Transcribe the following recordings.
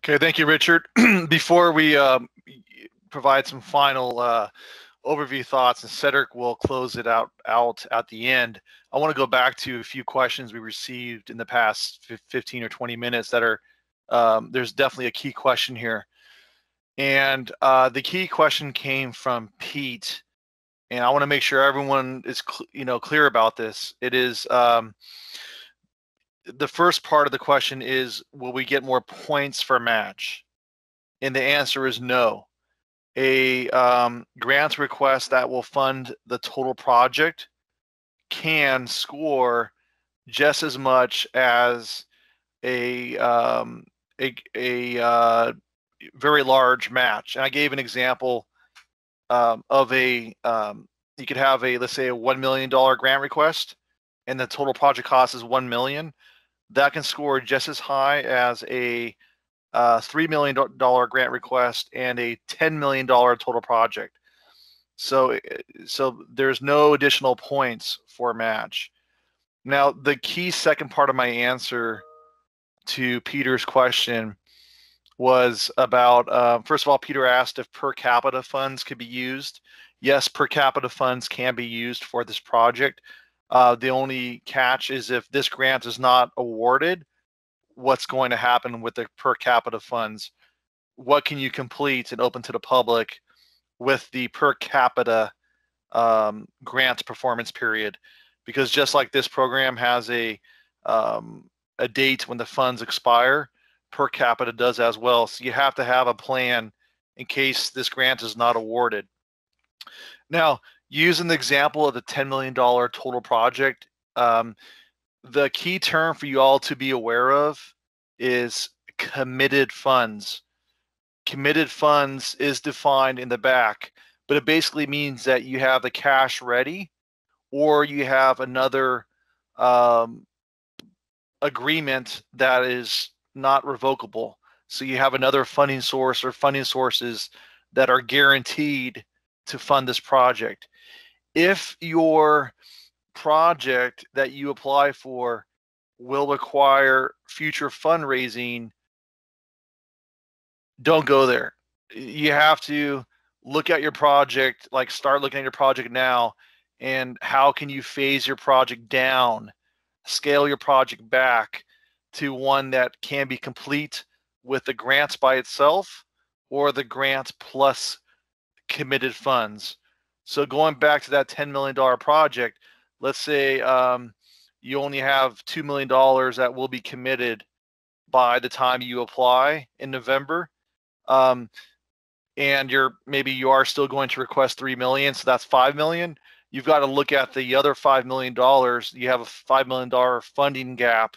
Okay, thank you, Richard. Before we provide some final overview thoughts, and Cedric will close it out at the end, I want to go back to a few questions we received in the past 15 or 20 minutes that are, there's definitely a key question here. And the key question came from Pete, and I want to make sure everyone is clear about this. It is the first part of the question is, will we get more points for match? And the answer is no. A grant request that will fund the total project can score just as much as a very large match. And I gave an example of a you could have let's say a $1 million grant request, and the total project cost is $1 million. That can score just as high as a $3 million grant request and a $10 million total project. So there's no additional points for a match. Now, the key second part of my answer to Peter's question was about, first of all, Peter asked if per capita funds could be used. Yes, per capita funds can be used for this project. The only catch is if this grant is not awarded, what's going to happen with the per capita funds? What can you complete and open to the public with the per capita grant performance period? Because just like this program has a date when the funds expire, per capita does as well. So you have to have a plan in case this grant is not awarded. Now, using the example of the $10 million total project, the key term for you all to be aware of is committed funds. Committed funds is defined in the back, but it basically means that you have the cash ready, or you have another agreement that is not revocable. So you have another funding source or funding sources that are guaranteed to fund this project. If your project that you apply for will require future fundraising, don't go there. You have to look at your project, like start looking at your project now, and how can you phase your project down, scale your project back to one that can be complete with the grants by itself or the grants plus committed funds. So going back to that $10 million project, let's say you only have $2 million that will be committed by the time you apply in November. And you are still going to request $3 million, so that's $5 million. You've got to look at the other $5 million. You have a $5 million funding gap.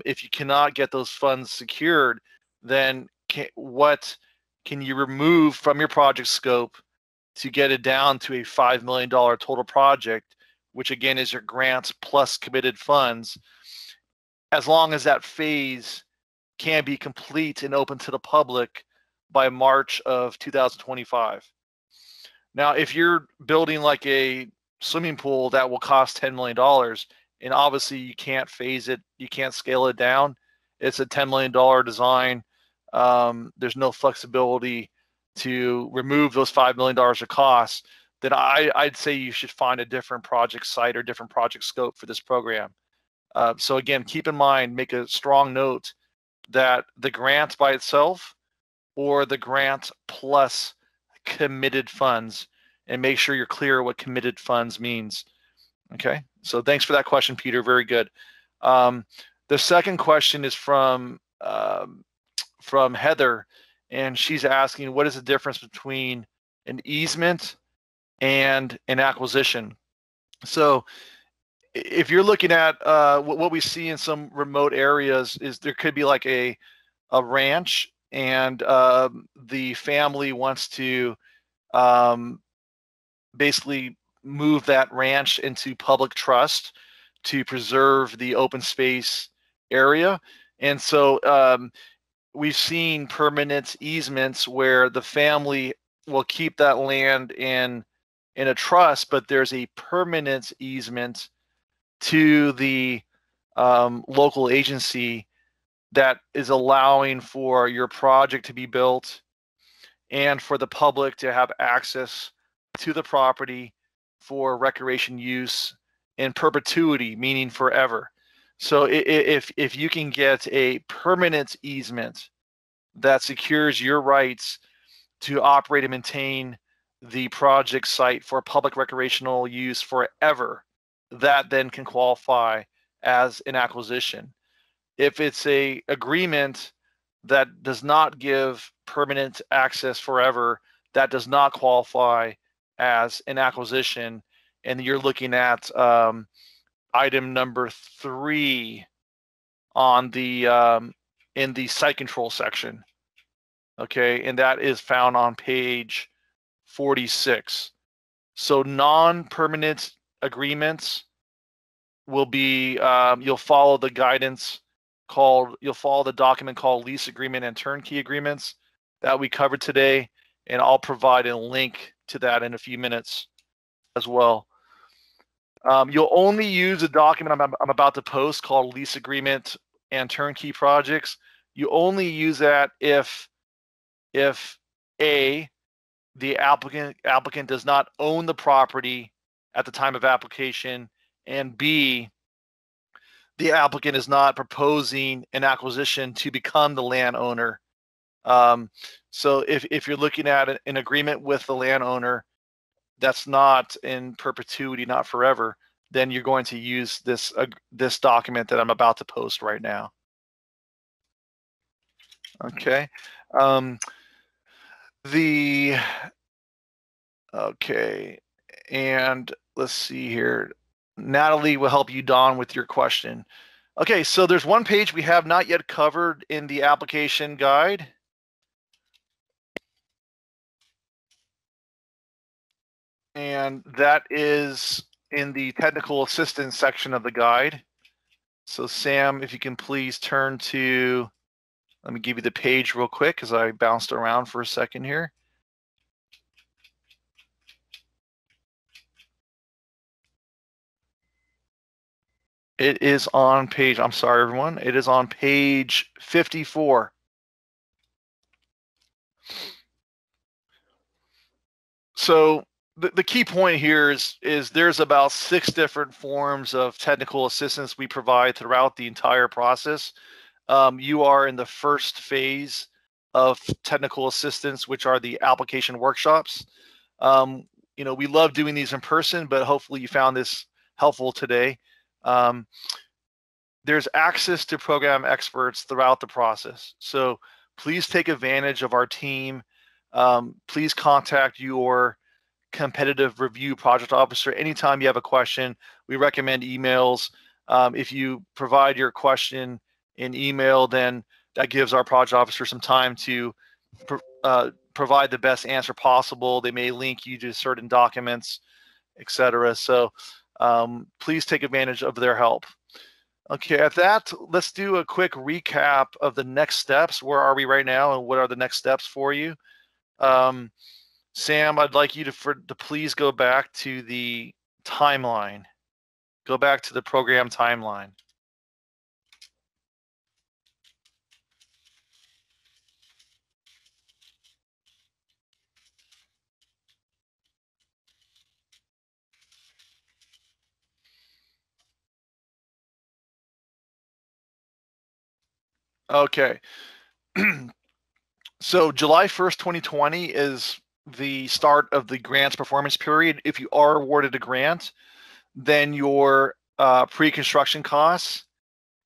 If you cannot get those funds secured, then what can you remove from your project scope to get it down to a $5 million total project, which again is your grants plus committed funds, as long as that phase can be complete and open to the public by March of 2025. Now, if you're building like a swimming pool that will cost $10 million, and obviously you can't phase it, you can't scale it down, it's a $10 million design, there's no flexibility to remove those $5 million of costs, then I'd say you should find a different project site or different project scope for this program. So again, keep in mind, make a strong note that the grant by itself or the grant plus committed funds, and make sure you're clear what committed funds means. Okay, so thanks for that question, Peter. Very good. The second question is from Heather, and she's asking, what is the difference between an easement and an acquisition? So if you're looking at what we see in some remote areas, is there could be like a ranch, and the family wants to basically move that ranch into public trust to preserve the open space area. And so we've seen permanent easements where the family will keep that land in a trust, but there's a permanent easement to the local agency that is allowing for your project to be built and for the public to have access to the property for recreation use in perpetuity, meaning forever. So if you can get a permanent easement that secures your rights to operate and maintain the project site for public recreational use forever, that then can qualify as an acquisition. If it's a agreement that does not give permanent access forever, that does not qualify as an acquisition. And you're looking at item number 3 on the in the site control section. Okay, and that is found on page 46. So non-permanent agreements will be you'll follow the guidance you'll follow the document called lease agreement and turnkey agreements that we covered today, and I'll provide a link to that in a few minutes as well. You'll only use a document I'm about to post called lease agreement and turnkey projects. You only use that if A, the applicant does not own the property at the time of application, and B, the applicant is not proposing an acquisition to become the landowner. So if you're looking at an agreement with the landowner that's not in perpetuity, not forever, then you're going to use this document that I'm about to post right now. Okay. Okay, and let's see here. Natalie will help you, Don, with your question. Okay, so there's one page we have not yet covered in the application guide. And that is in the technical assistance section of the guide. So Sam, if you can please turn to, let me give you the page real quick because I bounced around for a second here. It is on page, I'm sorry, everyone. It is on page 54. So the key point here is there's about 6 different forms of technical assistance we provide throughout the entire process. You are in the first phase of technical assistance, which are the application workshops. We love doing these in person, but hopefully you found this helpful today. There's access to program experts throughout the process. So please take advantage of our team. Please contact your competitive review project officer anytime you have a question. We recommend emails. If you provide your question in email, then that gives our project officer some time to provide the best answer possible. They may link you to certain documents, etc. So please take advantage of their help. Okay, at that, let's do a quick recap of the next steps. Where are we right now, and what are the next steps for you? Sam, I'd like you to please go back to the timeline. Go back to the program timeline. Okay. So July 1st, 2020 is the start of the grants performance period. If you are awarded a grant, then your pre-construction costs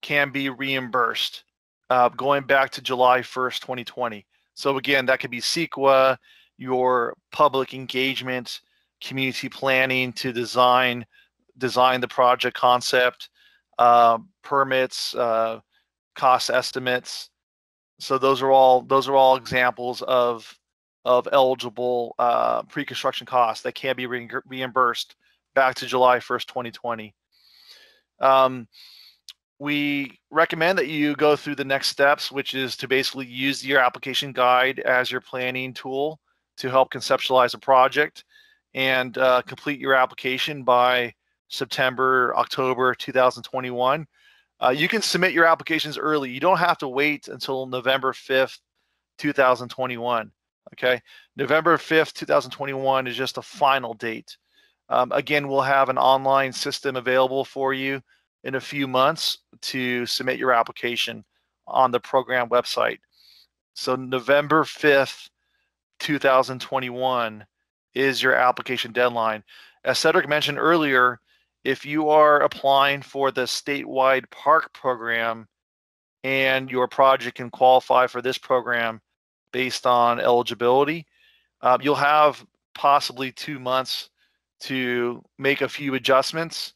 can be reimbursed going back to July 1st, 2020. So again, that could be CEQA, your public engagement, community planning to design the project concept, permits, cost estimates. So those are all examples of eligible pre-construction costs that can be reimbursed back to July 1st, 2020. We recommend that you go through the next steps, which is to basically use your application guide as your planning tool to help conceptualize a project and complete your application by September, October 2021. You can submit your applications early. You don't have to wait until November 5th, 2021. Okay, November 5th, 2021 is just a final date. Again, we'll have an online system available for you in a few months to submit your application on the program website. So November 5th, 2021 is your application deadline. As Cedric mentioned earlier, if you are applying for the statewide park program and your project can qualify for this program based on eligibility, you'll have possibly 2 months to make a few adjustments,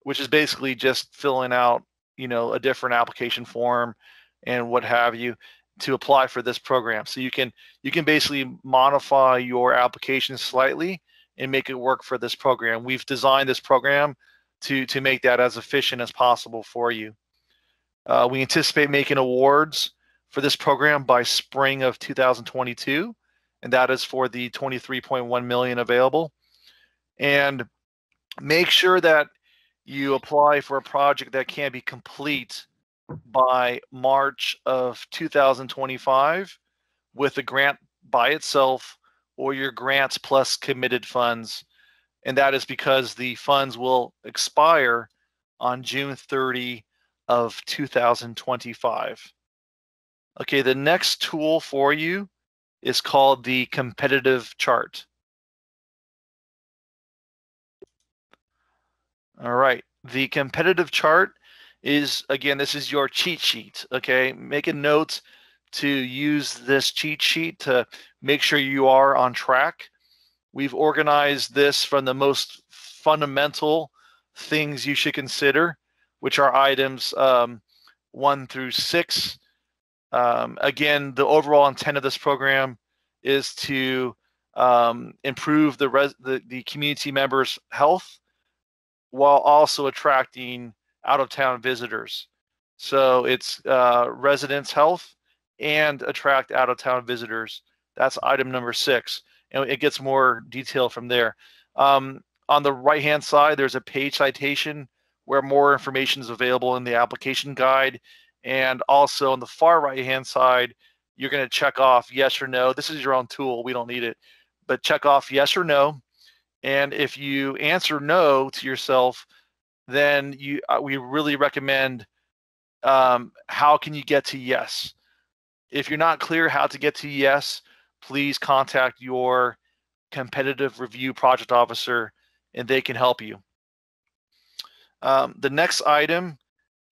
which is basically just filling out, a different application form and what have you to apply for this program. So you can basically modify your application slightly and make it work for this program. We've designed this program to make that as efficient as possible for you. We anticipate making awards for this program by spring of 2022, and that is for the 23.1 million available. And make sure that you apply for a project that can be complete by March of 2025 with the grant by itself or your grants plus committed funds. And that is because the funds will expire on June 30 of 2025. Okay, the next tool for you is called the competitive chart. All right, the competitive chart is, again, this is your cheat sheet, okay? Make a note to use this cheat sheet to make sure you are on track. We've organized this from the most fundamental things you should consider, which are items 1 through 6. Again, the overall intent of this program is to improve the community members' health while also attracting out-of-town visitors. So it's residents' health and attract out-of-town visitors. That's item number 6, and it gets more detail from there. On the right-hand side, there's a page citation where more information is available in the application guide. And also on the far right-hand side, you're going to check off yes or no. This is your own tool. We don't need it. But check off yes or no. And if you answer no to yourself, then we really recommend how can you get to yes. If you're not clear how to get to yes, please contact your competitive review project officer and they can help you. The next item,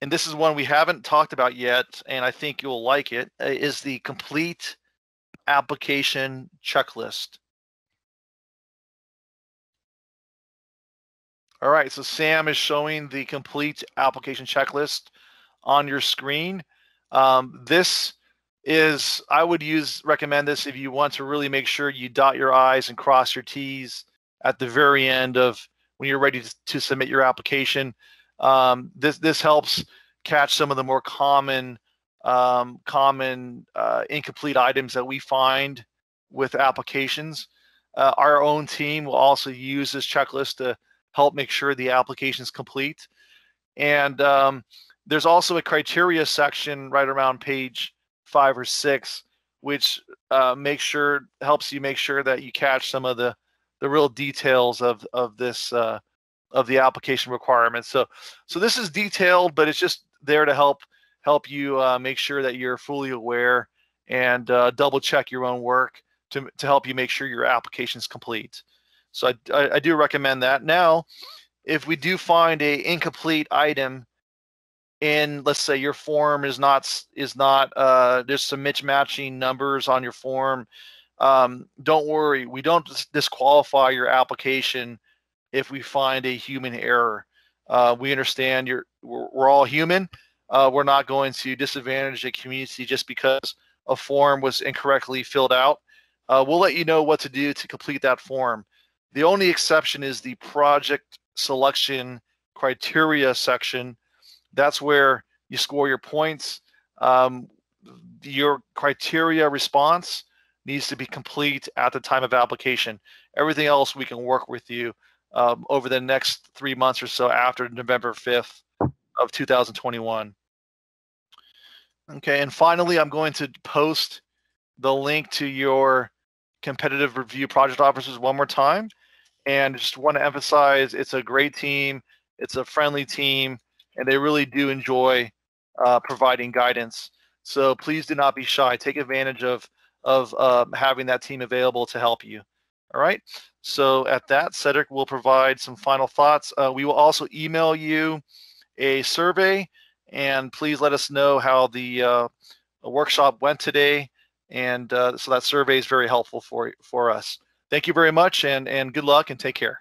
and this is one we haven't talked about yet, and I think you'll like it, is the complete application checklist. All right, so Sam is showing the complete application checklist on your screen. This is, I would recommend this if you want to really make sure you dot your I's and cross your T's at the very end of when you're ready to submit your application. This helps catch some of the more common incomplete items that we find with applications. Our own team will also use this checklist to help make sure the application is complete. And there's also a criteria section right around page 5 or 6, which helps you make sure that you catch some of the real details of this of the application requirements. So this is detailed, but it's just there to help you make sure that you're fully aware and double check your own work to help you make sure your application is complete. So I do recommend that. Now, if we do find a incomplete item in, let's say your form is not there's some mismatching numbers on your form, don't worry, we don't disqualify your application if we find a human error. We understand we're all human. We're not going to disadvantage the community just because a form was incorrectly filled out. We'll let you know what to do to complete that form. The only exception is the project selection criteria section. That's where you score your points. Your criteria response needs to be complete at the time of application. Everything else we can work with you over the next 3 months or so after November 5th of 2021. Okay, and finally, I'm going to post the link to your competitive review project officers one more time. And just want to emphasize, it's a great team, it's a friendly team, and they really do enjoy providing guidance. So please do not be shy. Take advantage of having that team available to help you. All right. So at that, Cedric will provide some final thoughts. We will also email you a survey, and please let us know how the workshop went today. And so that survey is very helpful for us. Thank you very much, and good luck, and take care.